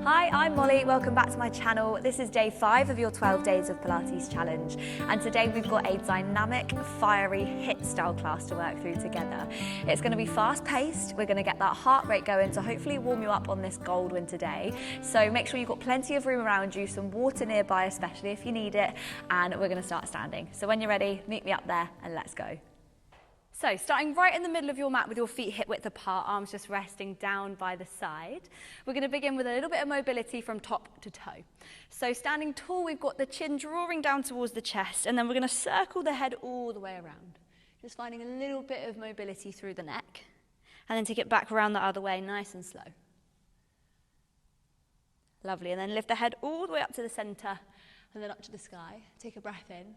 Hi, I'm Molly, welcome back to my channel. This is day 5 of your 12 Days of Pilates challenge, and today we've got a dynamic, fiery HIIT style class to work through together. It's going to be fast paced, we're going to get that heart rate going to hopefully warm you up on this cold winter day. So make sure you've got plenty of room around you, some water nearby especially if you need it, and we're going to start standing. So when you're ready, meet me up there and let's go. So starting right in the middle of your mat with your feet hip width apart, arms just resting down by the side. We're going to begin with a little bit of mobility from top to toe. So standing tall, we've got the chin drawing down towards the chest, and then we're going to circle the head all the way around. Just finding a little bit of mobility through the neck, and then take it back around the other way, nice and slow. Lovely, and then lift the head all the way up to the center, and then up to the sky. Take a breath in.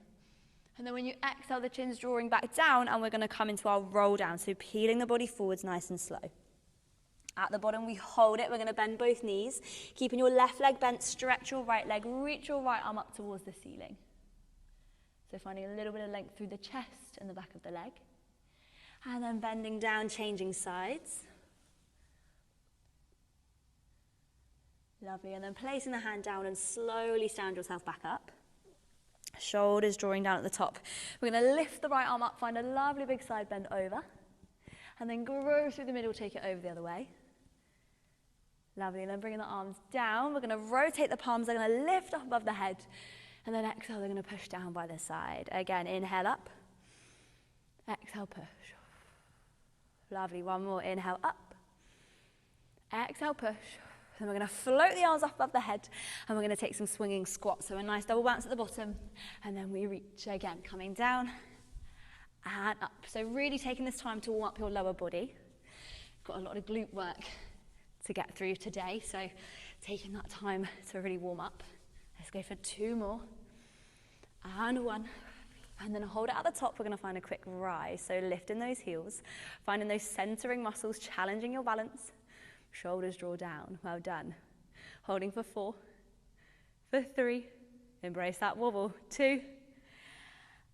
And then when you exhale, the chin's drawing back down, and we're going to come into our roll down, so peeling the body forwards nice and slow. At the bottom, we hold it. We're going to bend both knees. Keeping your left leg bent, stretch your right leg, reach your right arm up towards the ceiling. So finding a little bit of length through the chest and the back of the leg. And then bending down, changing sides. Lovely, and then placing the hand down and slowly stand yourself back up. Shoulders drawing down at the top. We're going to lift the right arm up, find a lovely big side bend over, and then grow through the middle, take it over the other way. Lovely, and then bringing the arms down, we're going to rotate the palms, they're going to lift up above the head, and then exhale, they're going to push down by the side. Again, inhale up, exhale, push. Lovely, one more, inhale up, exhale, push. Then we're going to float the arms up above the head, and we're going to take some swinging squats. So a nice double bounce at the bottom, and then we reach again, coming down and up. So really taking this time to warm up your lower body. Got a lot of glute work to get through today, so taking that time to really warm up. Let's go for 2 more, and 1. And then hold it at the top, we're going to find a quick rise. So lifting those heels, finding those centering muscles, challenging your balance. Shoulders draw down, well done. Holding for 4, for 3, embrace that wobble, 2,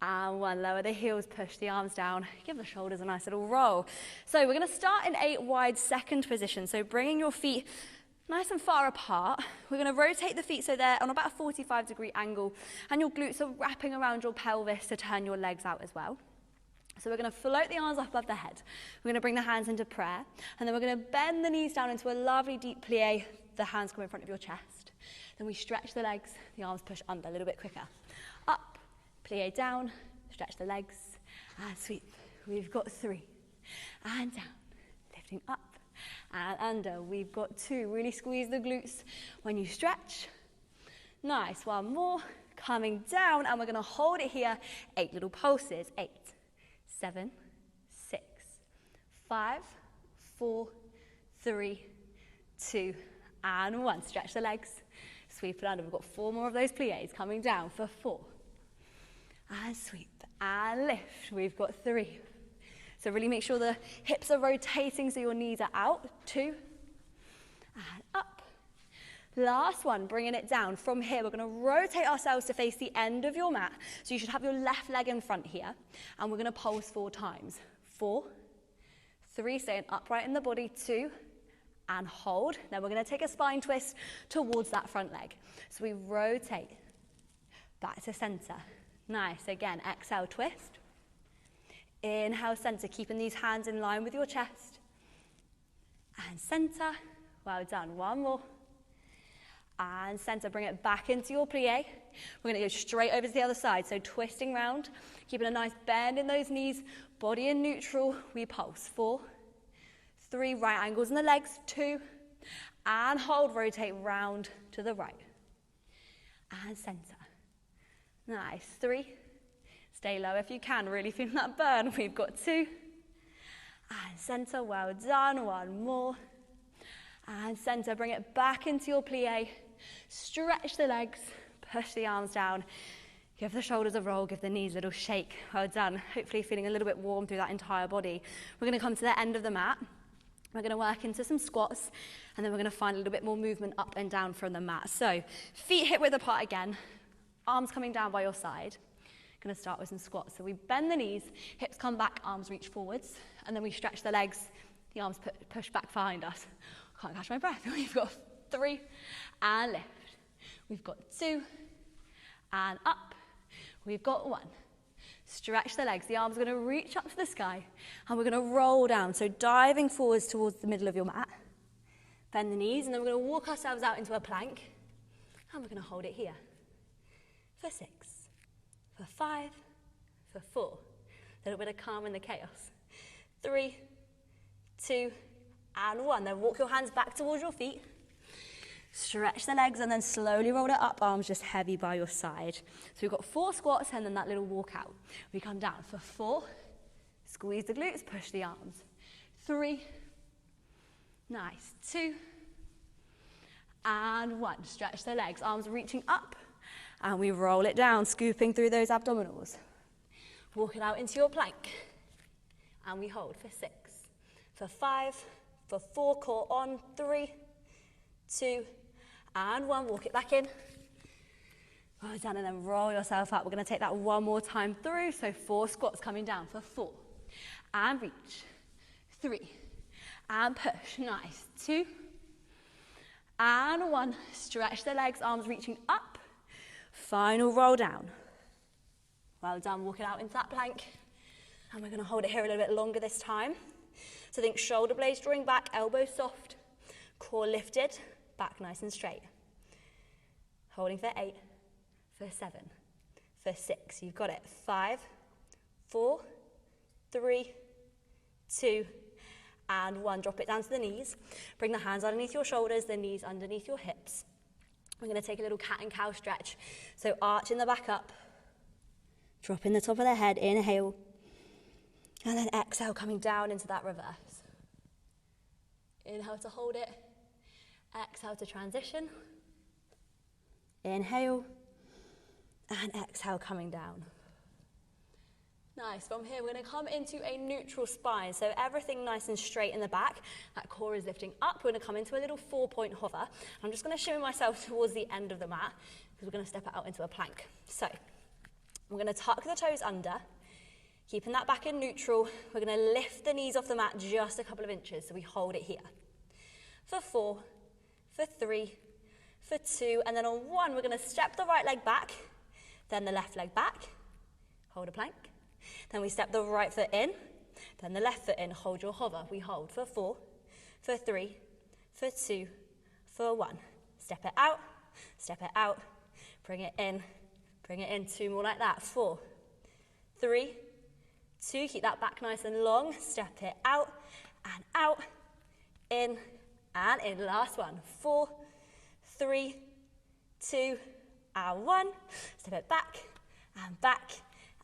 and 1. Lower the heels, push the arms down, give the shoulders a nice little roll. So we're going to start in a wide second position, so bringing your feet nice and far apart. We're going to rotate the feet so they're on about a 45-degree angle, and your glutes are wrapping around your pelvis to turn your legs out as well. So we're going to float the arms up above the head. We're going to bring the hands into prayer, and then we're going to bend the knees down into a lovely deep plie. The hands come in front of your chest. Then we stretch the legs, the arms push under a little bit quicker. Up, plie down, stretch the legs, and sweep. We've got 3, and down, lifting up, and under. We've got 2, really squeeze the glutes when you stretch. Nice, 1 more, coming down, and we're going to hold it here, 8 little pulses, 8. 7, 6, 5, 4, 3, 2, and 1. Stretch the legs, sweep it under. We've got 4 more of those plies coming down for 4. And sweep and lift. We've got 3. So really make sure the hips are rotating so your knees are out. 2, and up. Last one, bringing it down. From here, we're going to rotate ourselves to face the end of your mat. So you should have your left leg in front here. And we're going to pulse 4 times. 4, 3, staying upright in the body. 2, and hold. Then we're going to take a spine twist towards that front leg. So we rotate back to center. Nice. Again, exhale, twist. Inhale, center, keeping these hands in line with your chest. And center. Well done. 1 more. And center, bring it back into your plie. We're going to go straight over to the other side, so twisting round, keeping a nice bend in those knees, body in neutral. We pulse. 4, 3, right angles in the legs, 2, and hold, rotate round to the right. And center. Nice, 3, stay low if you can, really feeling that burn. We've got 2, and center, well done, 1 more. And center, bring it back into your plie. Stretch the legs, push the arms down, give the shoulders a roll, give the knees a little shake. Well done. Hopefully feeling a little bit warm through that entire body. We're going to come to the end of the mat. We're going to work into some squats, and then we're going to find a little bit more movement up and down from the mat. So feet hip width apart again, arms coming down by your side. Going to start with some squats. So we bend the knees, hips come back, arms reach forwards, and then we stretch the legs, the arms push back behind us. Can't catch my breath. We've got 3, and lift. We've got 2, and up. We've got 1. Stretch the legs. The arms are going to reach up to the sky, and we're going to roll down. So diving forwards towards the middle of your mat. Bend the knees, and then we're going to walk ourselves out into a plank, and we're going to hold it here for 6, for 5, for 4. A little bit of calm in the chaos. 3, 2, and 1. Then walk your hands back towards your feet. Stretch the legs and then slowly roll it up, arms just heavy by your side. So we've got 4 squats and then that little walk out. We come down for 4, squeeze the glutes, push the arms. 3, nice, 2, and 1. Stretch the legs, arms reaching up, and we roll it down, scooping through those abdominals. Walk it out into your plank, and we hold for 6, for 5, for 4, core on, 3, 2, and 1, walk it back in. Roll down and then roll yourself up. We're going to take that one more time through. So 4 squats coming down for 4. And reach. 3. And push. Nice. 2. And 1. Stretch the legs, arms reaching up. Final roll down. Well done. Walk it out into that plank. And we're going to hold it here a little bit longer this time. So think shoulder blades drawing back, elbows soft, core lifted. Back nice and straight. Holding for 8, for 7, for 6. You've got it. 5, 4, 3, 2, and 1. Drop it down to the knees. Bring the hands underneath your shoulders, the knees underneath your hips. We're going to take a little cat and cow stretch. So arching the back up, dropping the top of the head, inhale, and then exhale, coming down into that reverse. Inhale to hold it. Exhale to transition. Inhale. And exhale, coming down. Nice. From here, we're going to come into a neutral spine. So everything nice and straight in the back. That core is lifting up. We're going to come into a little 4-point hover. I'm just going to shimmy myself towards the end of the mat because we're going to step it out into a plank. So we're going to tuck the toes under. Keeping that back in neutral. We're going to lift the knees off the mat just a couple of inches. So we hold it here. For 4. For 3, for 2, and then on 1, we're going to step the right leg back, then the left leg back, hold a plank. Then we step the right foot in, then the left foot in, hold your hover. We hold for 4, for 3, for 2, for 1. Step it out, bring it in, 2 more like that. 4, 3, 2, keep that back nice and long, step it out, in, and in. Last one. 4, 3, 2, and 1. Step it back,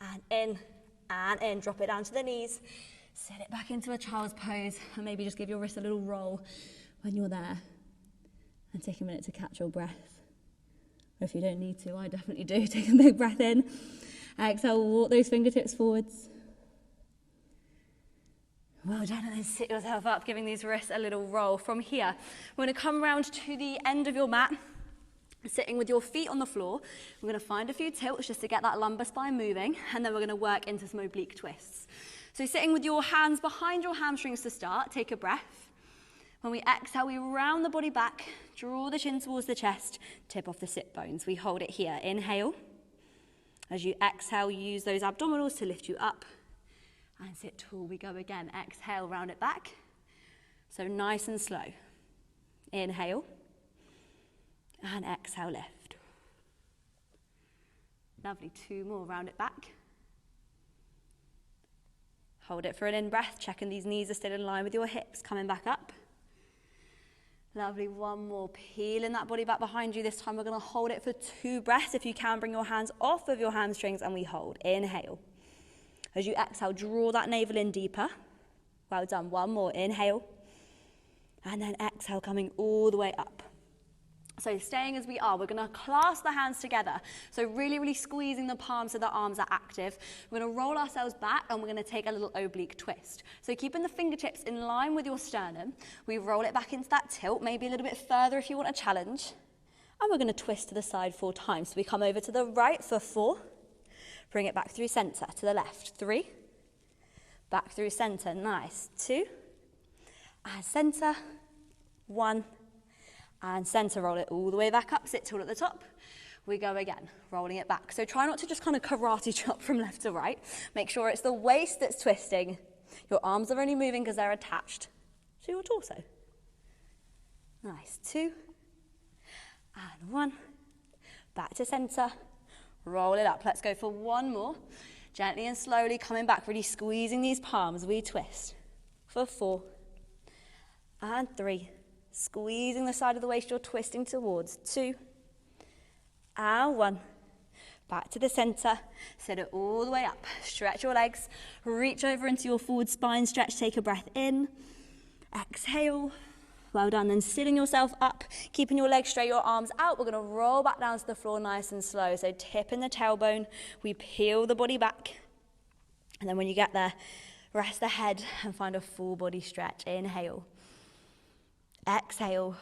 and in. Drop it down to the knees. Set it back into a child's pose, and maybe just give your wrist a little roll when you're there. And take a minute to catch your breath. Or if you don't need to, I definitely do. Take a big breath in. Exhale, walk those fingertips forwards. Well done, and then sit yourself up, giving these wrists a little roll. From here, we're going to come round to the end of your mat, sitting with your feet on the floor. We're going to find a few tilts just to get that lumbar spine moving, and then we're going to work into some oblique twists. So sitting with your hands behind your hamstrings to start, take a breath. When we exhale, we round the body back, draw the chin towards the chest, tip off the sit bones. We hold it here. Inhale. As you exhale, use those abdominals to lift you up. And sit tall, we go again. Exhale, round it back. So nice and slow. Inhale. And exhale, lift. Lovely, 2 more, round it back. Hold it for an in-breath, checking these knees are still in line with your hips, coming back up. Lovely, 1 more, peeling that body back behind you. This time we're gonna hold it for 2 breaths. If you can, bring your hands off of your hamstrings and we hold. Inhale. As you exhale, draw that navel in deeper. Well done. 1 more. Inhale. And then exhale, coming all the way up. So staying as we are, we're going to clasp the hands together. So really, really squeezing the palms so the arms are active. We're going to roll ourselves back and we're going to take a little oblique twist. So keeping the fingertips in line with your sternum, we roll it back into that tilt, maybe a little bit further if you want a challenge. And we're going to twist to the side 4 times. So we come over to the right for 4. Bring it back through center to the left. 3. Back through center. Nice. 2. And center. 1. And center, roll it all the way back up, sit tall at the top. We go again, rolling it back. So try not to just kind of karate chop from left to right. Make sure it's the waist that's twisting. Your arms are only moving because they're attached to your torso. Nice, 2, and 1. Back to center, roll it up. Let's go for one more. Gently and slowly coming back, really squeezing these palms. We twist for 4 and 3. Squeezing the side of the waist you're twisting towards. 2 and 1. Back to the center. Sit it all the way up. Stretch your legs. Reach over into your forward spine stretch. Take a breath in. Exhale. Well done. Then sitting yourself up, keeping your legs straight, your arms out. We're going to roll back down to the floor nice and slow. So tip in the tailbone. We peel the body back. And then when you get there, rest the head and find a full body stretch. Inhale. Exhale.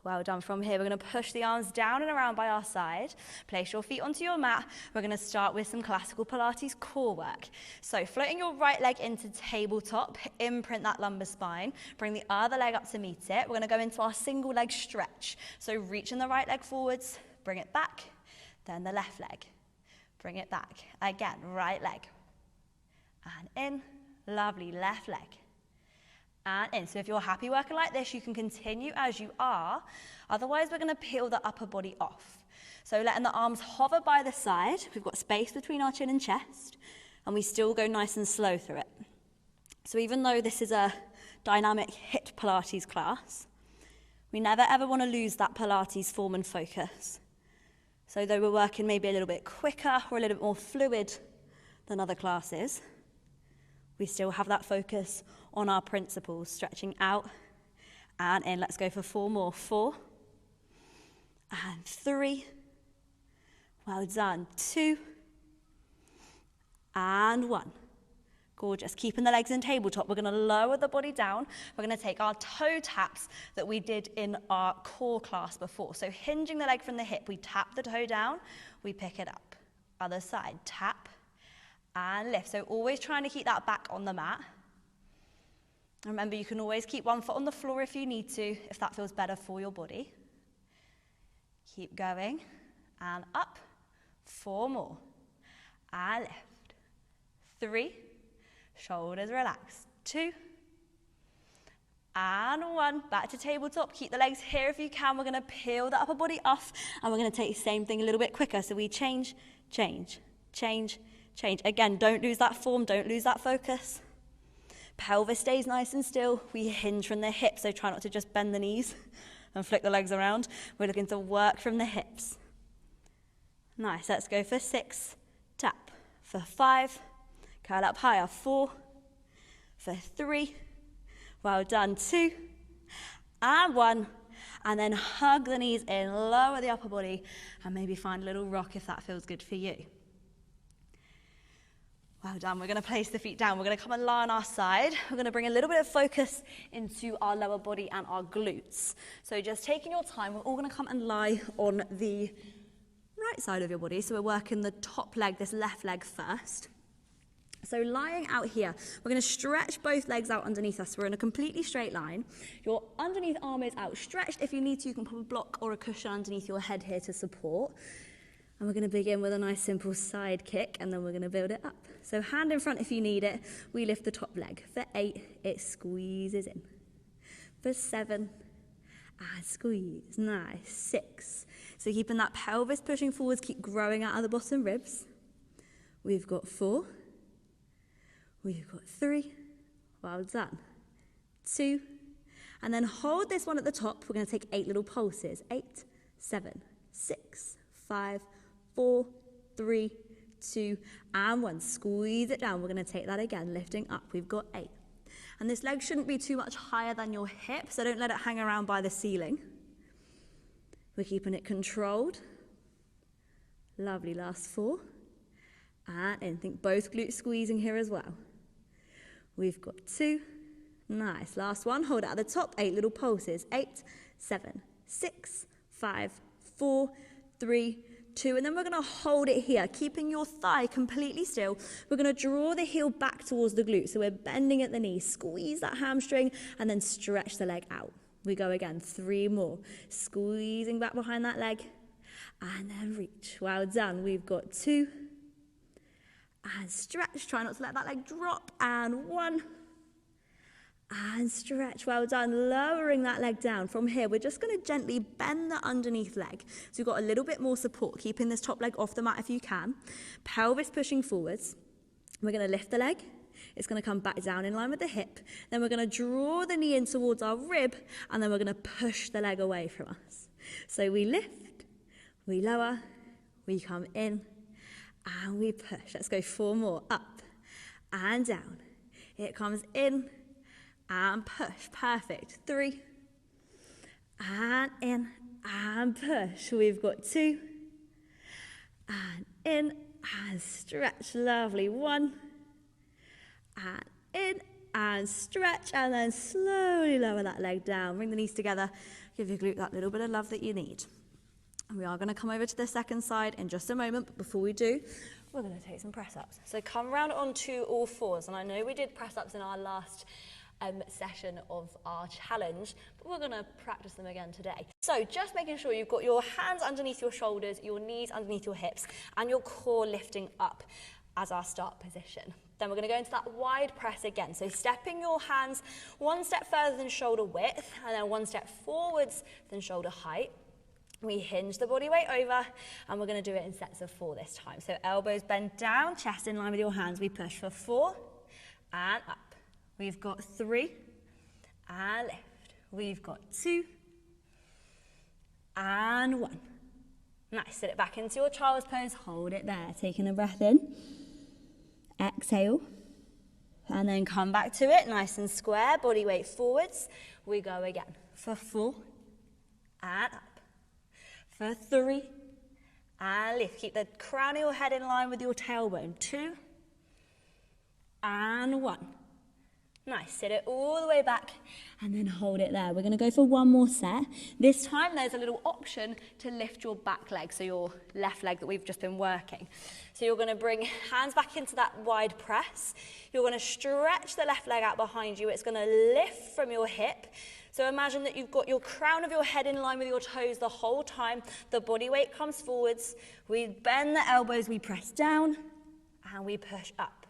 Well done. From here, we're going to push the arms down and around by our side. Place your feet onto your mat. We're going to start with some classical Pilates core work. So floating your right leg into tabletop, imprint that lumbar spine. Bring the other leg up to meet it. We're going to go into our single leg stretch. So reaching the right leg forwards, bring it back, then the left leg. Bring it back. Again, right leg. And in, lovely, left leg. And in. So if you're happy working like this, you can continue as you are. Otherwise, we're going to peel the upper body off. So letting the arms hover by the side. We've got space between our chin and chest. And we still go nice and slow through it. So even though this is a Dynamic HIIT Pilates class, we never ever want to lose that Pilates form and focus. So though we're working maybe a little bit quicker or a little bit more fluid than other classes, we still have that focus on our principles, stretching out and in. Let's go for 4 more. 4 and 3. Well done. 2 and 1. Gorgeous. Keeping the legs in tabletop. We're going to lower the body down. We're going to take our toe taps that we did in our core class before. So hinging the leg from the hip, we tap the toe down, we pick it up. Other side, tap and lift. So always trying to keep that back on the mat. Remember, you can always keep one foot on the floor if you need to, if that feels better for your body. Keep going, and up. 4 more, and lift. 3, shoulders relaxed. 2, and 1. Back to tabletop. Keep the legs here if you can. We're going to peel the upper body off, and we're going to take the same thing a little bit quicker. So we change, change, change, change. Again, don't lose that form, don't lose that focus. Pelvis stays nice and still. We hinge from the hips, so try not to just bend the knees and flick the legs around. We're looking to work from the hips. Nice, let's go for 6, tap. For 5, curl up higher. 4, for 3, well done. 2, and 1. And then hug the knees in, lower the upper body, and maybe find a little rock if that feels good for you. Well done. We're going to place the feet down. We're going to come and lie on our side. We're going to bring a little bit of focus into our lower body and our glutes. So just taking your time, we're all going to come and lie on the right side of your body. So we're working the top leg, this left leg first. So lying out here, we're going to stretch both legs out underneath us. We're in a completely straight line. Your underneath arm is outstretched. If you need to, you can put a block or a cushion underneath your head here to support. And we're going to begin with a nice simple side kick, and then we're going to build it up. So hand in front if you need it. We lift the top leg. For 8, it squeezes in. For 7, and squeeze. Nice. 6. So keeping that pelvis pushing forwards, keep growing out of the bottom ribs. We've got 4. We've got 3. Well done. 2. And then hold this one at the top. We're going to take 8 little pulses. 8, 7, 6, 5, 4, 3, 2, and 1. Squeeze it down. We're going to take that again, lifting up. We've got 8. And this leg shouldn't be too much higher than your hip, so don't let it hang around by the ceiling. We're keeping it controlled. Lovely. Last 4. And in. Think both glutes squeezing here as well. We've got 2. Nice. Last one. Hold it at the top. 8 little pulses. 8, 7, 6, 5, 4, 3, 2, and then we're going to hold it here, keeping your thigh completely still. We're going to draw the heel back towards the glute, so we're bending at the knee. Squeeze that hamstring, and then stretch the leg out. We go again, 3 more. Squeezing back behind that leg. And then reach. Well done. We've got 2. And stretch. Try not to let that leg drop. And 1. And stretch. Well done. Lowering that leg down. From here, we're just going to gently bend the underneath leg. So you've got a little bit more support. Keeping this top leg off the mat if you can. Pelvis pushing forwards. We're going to lift the leg. It's going to come back down in line with the hip. Then we're going to draw the knee in towards our rib. And then we're going to push the leg away from us. So we lift. We lower. We come in. And we push. Let's go 4 more. Up and down. It comes in. And push. Perfect. 3. And in. And push. We've got 2. And in. And stretch. Lovely. 1. And in. And stretch. And then slowly lower that leg down. Bring the knees together. Give your glute that little bit of love that you need. And we are going to come over to the second side in just a moment. But before we do, we're going to take some press-ups. So come round onto all fours. And I know we did press-ups in our last session of our challenge, but we're going to practice them again today. So just making sure you've got your hands underneath your shoulders, your knees underneath your hips, and your core lifting up as our start position. Then we're going to go into that wide press again. So stepping your hands 1 step further than shoulder width, and then 1 step forwards than shoulder height. We hinge the body weight over, and we're going to do it in sets of 4 this time. So elbows bend down, chest in line with your hands. We push for 4 and up. We've got 3 and lift. We've got 2 and 1. Nice. Sit it back into your child's pose. Hold it there. Taking a breath in. Exhale. And then come back to it. Nice and square. Body weight forwards. We go again. For 4 and up. For 3 and lift. Keep the crown of your head in line with your tailbone. 2 and 1. Nice, sit it all the way back and then hold it there. We're going to go for 1 more set. This time there's a little option to lift your back leg, so your left leg that we've just been working. So you're going to bring hands back into that wide press. You're going to stretch the left leg out behind you. It's going to lift from your hip. So imagine that you've got your crown of your head in line with your toes the whole time. The body weight comes forwards. We bend the elbows, we press down and we push up.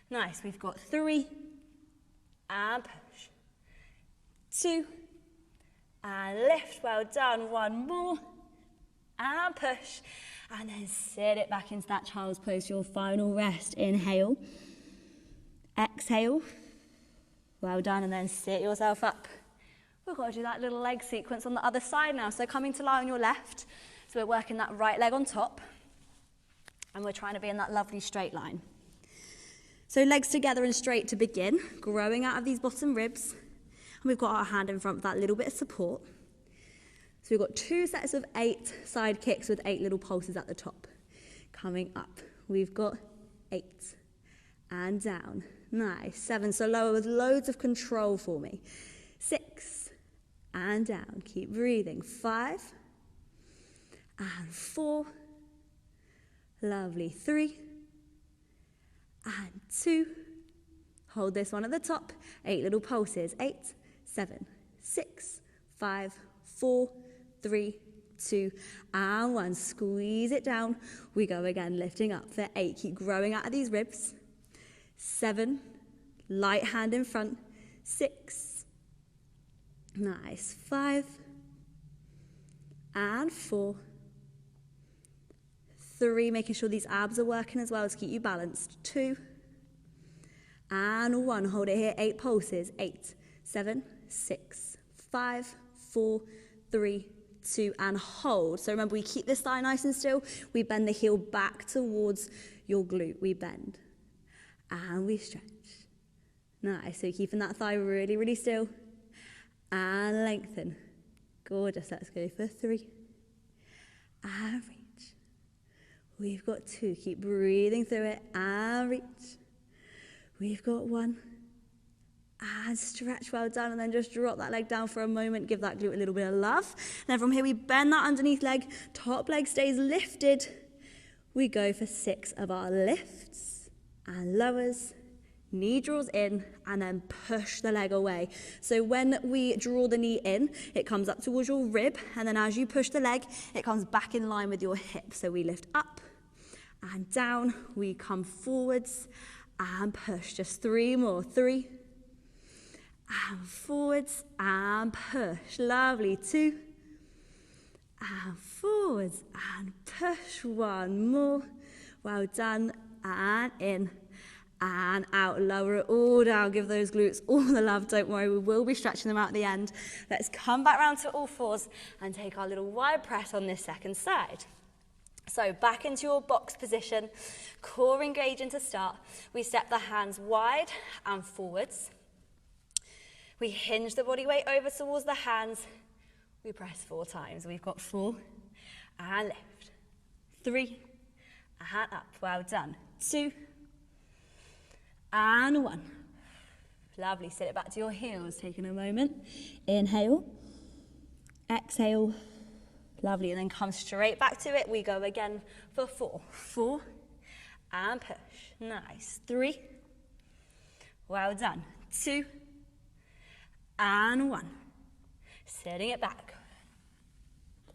Nice, we've got 3 and push. 2 and lift. Well done. 1 more and push. And then sit it back into that child's pose, your final rest. Inhale. Exhale. Well done. And then sit yourself up. We've got to do that little leg sequence on the other side now. So coming to lie on your left. So we're working that right leg on top. And we're trying to be in that lovely straight line. So legs together and straight to begin, growing out of these bottom ribs. And we've got our hand in front with that little bit of support. So we've got 2 sets of 8 side kicks with 8 little pulses at the top. Coming up, we've got 8 and down. Nice. 7, so lower with loads of control for me. 6 and down. Keep breathing. 5 and 4. Lovely. 3 and 2. Hold this one at the top. 8 little pulses. 8, 7, 6, 5, 4, 3, 2, and 1. Squeeze it down. We go again, lifting up for 8. Keep growing out of these ribs. 7, light hand in front. 6, nice. 5, and 4, 3, making sure these abs are working as well to keep you balanced. 2 and 1. Hold it here. 8 pulses. 8, 7, 6, 5, 4, 3, 2, and hold. So remember, we keep this thigh nice and still. We bend the heel back towards your glute. We bend and we stretch. Nice. So keeping that thigh really, really still and lengthen. Gorgeous. Let's go for 3 and reach. We've got 2. Keep breathing through it and reach. We've got 1 and stretch. Well done. And then just drop that leg down for a moment. Give that glute a little bit of love. And then from here we bend that underneath leg. Top leg stays lifted. We go for 6 of our lifts and lowers. knee draws in, and then push the leg away. So when we draw the knee in, it comes up towards your rib, and then as you push the leg, it comes back in line with your hip. So we lift up and down, we come forwards and push. Just 3 more, 3, and forwards and push. Lovely, 2, and forwards and push. 1 more, well done, and in. And out, lower it all down, give those glutes all the love, don't worry, we will be stretching them out at the end. Let's come back round to all fours and take our little wide press on this second side. So back into your box position, core engaging to start. We step the hands wide and forwards. We hinge the body weight over towards the hands. We press 4 times. We've got 4, and lift, 3, and up, well done, 2, and 1. Lovely, sit it back to your heels, taking a moment. Inhale, exhale, lovely, and then come straight back to it. We go again for 4, 4, and push, nice, 3, well done, 2, and 1. Setting it back.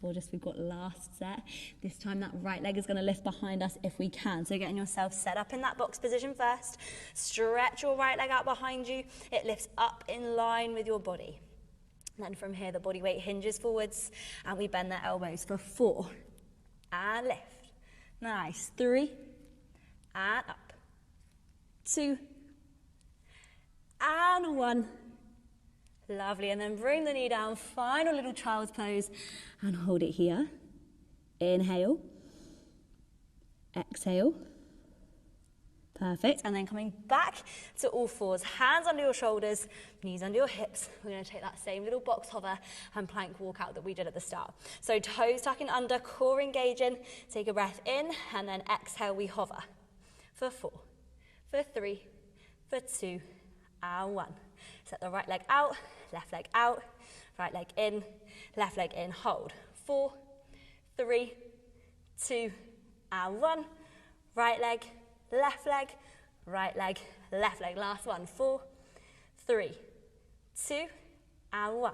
Gorgeous, we've got last set. This time that right leg is going to lift behind us if we can. So getting yourself set up in that box position first. Stretch your right leg out behind you. It lifts up in line with your body. And then from here, the body weight hinges forwards and we bend the elbows for 4. And lift. Nice. 3. And up. 2. And 1. Lovely, and then bring the knee down, final little child's pose, and hold it here. Inhale, exhale, perfect, and then coming back to all fours, hands under your shoulders, knees under your hips. We're going to take that same little box hover and plank walk out that we did at the start. So toes tucking under, core engaging, take a breath in, and then exhale, we hover. For 4, for 3, for 2, and 1. Set the right leg out, left leg out, right leg in, left leg in, hold. 4, 3, 2, and 1. Right leg, left leg, right leg, left leg. Last one. 4, 3, 2, and 1.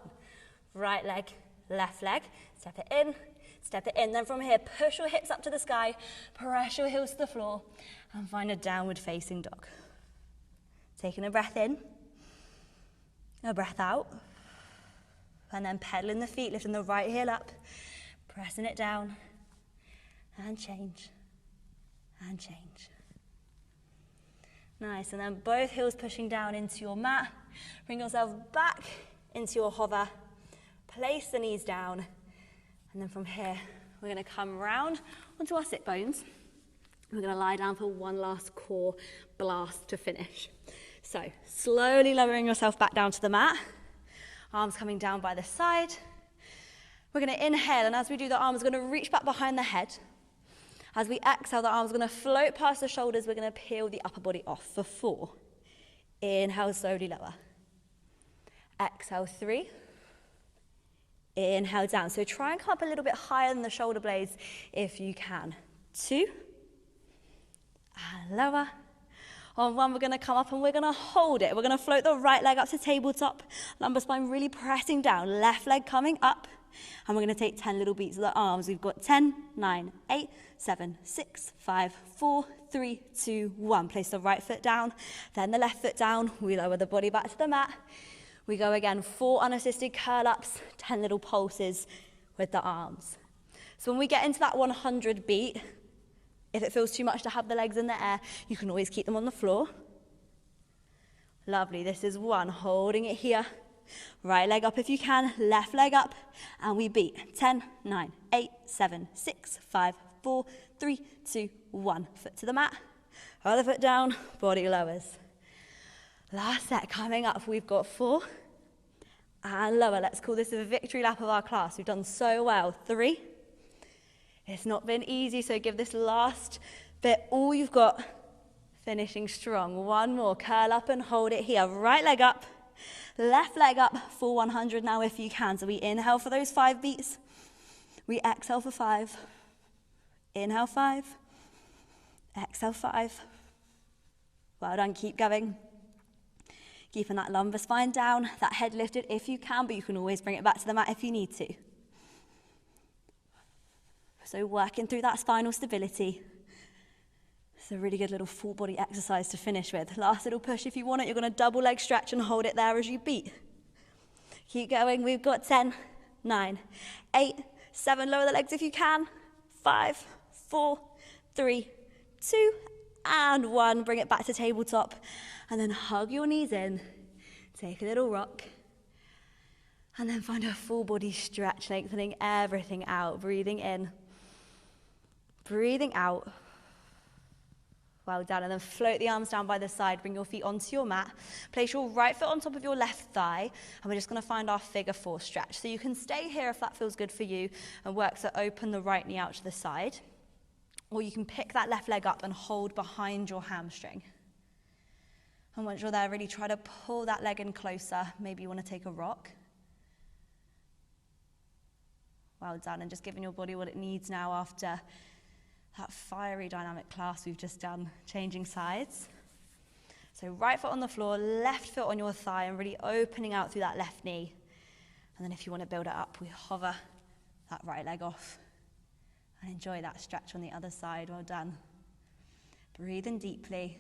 Right leg, left leg. Step it in, step it in. Then from here, push your hips up to the sky, press your heels to the floor, and find a downward facing dog. Taking a breath in. A breath out, and then pedaling the feet, lifting the right heel up, pressing it down, and change, and change. Nice, and then both heels pushing down into your mat. Bring yourself back into your hover, place the knees down, and then from here, we're gonna come round onto our sit bones. We're gonna lie down for one last core blast to finish. So, slowly lowering yourself back down to the mat, arms coming down by the side. We're going to inhale, and as we do, the arms are going to reach back behind the head. As we exhale, the arms are going to float past the shoulders. We're going to peel the upper body off for 4. Inhale, slowly lower. Exhale, 3. Inhale, down. So try and come up a little bit higher than the shoulder blades if you can. 2. And lower. On 1, we're going to come up and we're going to hold it. We're going to float the right leg up to tabletop. Lumbar spine really pressing down. Left leg coming up. And we're going to take 10 little beats of the arms. We've got 10, 9, 8, 7, 6, 5, 4, 3, 2, 1. Place the right foot down, then the left foot down. We lower the body back to the mat. We go again, 4 unassisted curl-ups, 10 little pulses with the arms. So when we get into that 100 beat, if it feels too much to have the legs in the air, you can always keep them on the floor. Lovely, this is 1, holding it here. Right leg up if you can, left leg up, and we beat. 10, 9, 8, 7, 6, 5, 4, 3, 2, 1. Foot to the mat, other foot down, body lowers. Last set coming up, we've got 4, and lower. Let's call this a victory lap of our class. We've done so well. 3. It's not been easy, so give this last bit all you've got. Finishing strong. 1 more, curl up and hold it here. Right leg up, left leg up for 100 now if you can. So we inhale for those 5 beats. We exhale for 5. Inhale 5. Exhale 5. Well done, keep going. Keeping that lumbar spine down, that head lifted if you can, but you can always bring it back to the mat if you need to. So working through that spinal stability. It's a really good little full body exercise to finish with. Last little push if you want it. You're going to double leg stretch and hold it there as you beat. Keep going. We've got 10, 9, 8, 7. Lower the legs if you can. 5, 4, 3, 2, and 1. Bring it back to tabletop. And then hug your knees in. Take a little rock. And then find a full body stretch, lengthening everything out. Breathing in. Breathing out. Well done. And then float the arms down by the side. Bring your feet onto your mat. Place your right foot on top of your left thigh. And we're just going to find our figure 4 stretch. So you can stay here if that feels good for you and work to open the right knee out to the side. Or you can pick that left leg up and hold behind your hamstring. And once you're there, really try to pull that leg in closer. Maybe you want to take a rock. Well done. And just giving your body what it needs now after that fiery dynamic class we've just done, changing sides. So right foot on the floor, left foot on your thigh, and really opening out through that left knee. And then if you want to build it up, we hover that right leg off. And enjoy that stretch on the other side. Well done. Breathe in deeply.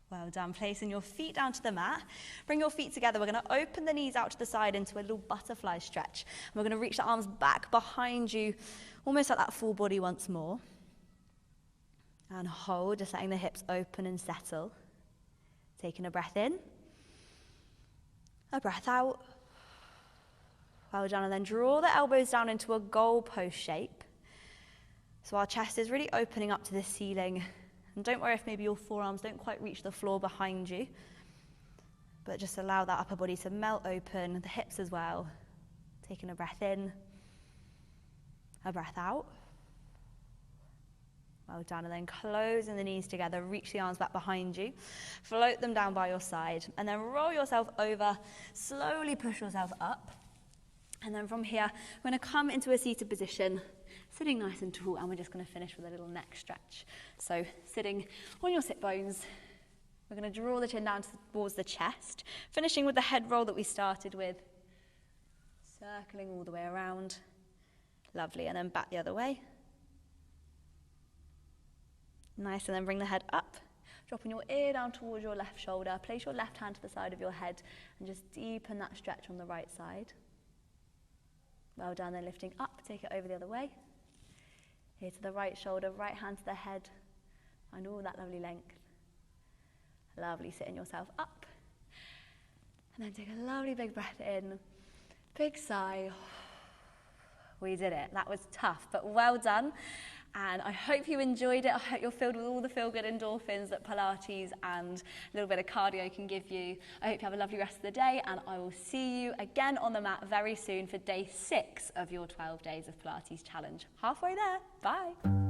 Well done. Placing your feet down to the mat. Bring your feet together. We're going to open the knees out to the side into a little butterfly stretch. And we're going to reach the arms back behind you, almost like that full body once more. And hold, just letting the hips open and settle. Taking a breath in. A breath out. Well done. And then draw the elbows down into a goalpost shape. So our chest is really opening up to the ceiling. And don't worry if maybe your forearms don't quite reach the floor behind you, but just allow that upper body to melt open, the hips as well. Taking a breath in, a breath out. Well done. And then closing the knees together, reach the arms back behind you, float them down by your side, and then roll yourself over, slowly push yourself up. And then from here, we're going to come into a seated position, sitting nice and tall, and we're just going to finish with a little neck stretch. So sitting on your sit bones, we're going to draw the chin down towards the chest, finishing with the head roll that we started with, circling all the way around. Lovely, and then back the other way. Nice, and then bring the head up, dropping your ear down towards your left shoulder. Place your left hand to the side of your head and just deepen that stretch on the right side. Well done, then lifting up, take it over the other way. Here to the right shoulder, right hand to the head. Find all that lovely length. Lovely, sitting yourself up. And then take a lovely big breath in. Big sigh. We did it. That was tough, but well done. And I hope you enjoyed it. I hope you're filled with all the feel-good endorphins that Pilates and a little bit of cardio can give you. I hope you have a lovely rest of the day, and I will see you again on the mat very soon for day 6 of your 12 Days of Pilates challenge. Halfway there. Bye.